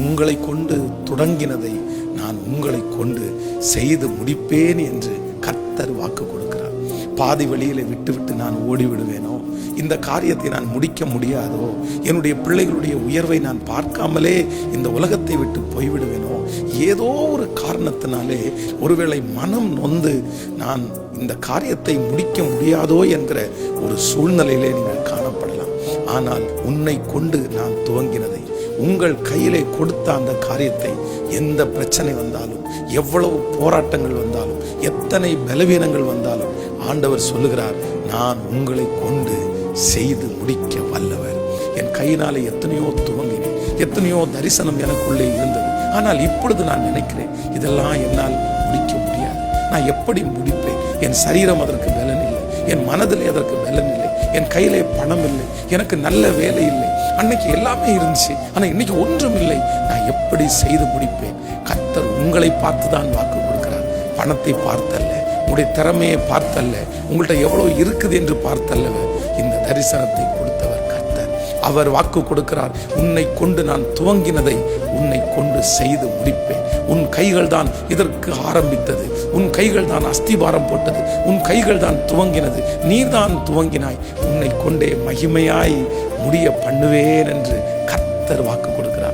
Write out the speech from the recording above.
உங்களை கொண்டு தொடங்கினதை நான் உங்களை கொண்டு செய்து முடிப்பேன் என்று கர்த்தர் வாக்கு கொடுக்கிறார். பாதி வழியில விட்டுவிட்டு நான் ஓடிவிடுவேனோ, இந்த காரியத்தை நான் முடிக்க முடியாதோ, என்னுடைய பிள்ளைகளுடைய உயர்வை நான் பார்க்காமலே இந்த உலகத்தை விட்டு போய்விடுவேனோ, ஏதோ ஒரு காரணத்தினாலே ஒருவேளை மனம் நொந்து நான் இந்த காரியத்தை முடிக்க முடியாதோ என்கிற ஒரு சூழ்நிலையிலே நீங்கள் காணப்படலாம். ஆனால் உன்னை கொண்டு நான் துவங்கினதை, உங்கள் கையிலே கொடுத்த அந்த காரியத்தை, எந்த பிரச்சனை வந்தாலும், எவ்வளவு போராட்டங்கள் வந்தாலும், எத்தனை பலவீனங்கள் வந்தாலும் ஆண்டவர் சொல்லுகிறார், நான் உங்களை கொண்டு செய்து முடிக்க வல்லவர். என் கையினாலே எத்தனையோ துவங்கினேன், எத்தனையோ தரிசனம் எனக்குள்ளே இருந்தது. ஆனால் இப்பொழுது நான் நினைக்கிறேன், இதெல்லாம் என்னால் முடிக்க முடியாது. நான் எப்படி முடிப்பேன்? என் சரீரம் அதற்கு பலன் இல்லை, என் மனதிலே அதற்கு பலன் இல்லை, என் கையிலே பணம் இல்லை, எனக்கு நல்ல வேலை இல்லை. அன்னைக்கு எல்லாமே இருந்துச்சு, ஆனா இன்னைக்கு ஒன்றும் இல்லை. நான் எப்படி செய்து முடிப்பேன்? கர்த்தர் உங்களை பார்த்துதான் வாக்கு கொடுக்கிறார். பணத்தை பார்த்தல்ல, உங்களுடைய திறமையை பார்த்தல்ல, உங்கள்கிட்ட எவ்வளவு இருக்குது என்று பார்த்தல்ல. இந்த தரிசனத்தை கொடுத்தவர் கர்த்தர். அவர் வாக்கு கொடுக்கிறார், உன்னை கொண்டு நான் துவங்கினதை உன்னை கொண்டு செய்து முடிப்பேன். உன் கைகள் தான் இதற்கு ஆரம்பித்தது, உன் கைகள் தான் அஸ்திபாரம் போட்டது, உன் கைகள் தான் துவங்கினது, நீதான் துவங்கினாய், உன்னை கொண்டே மகிமையாய் முடிய பண்ணுவேன் என்று கர்த்தர் வாக்கு கொடுக்கிறார்.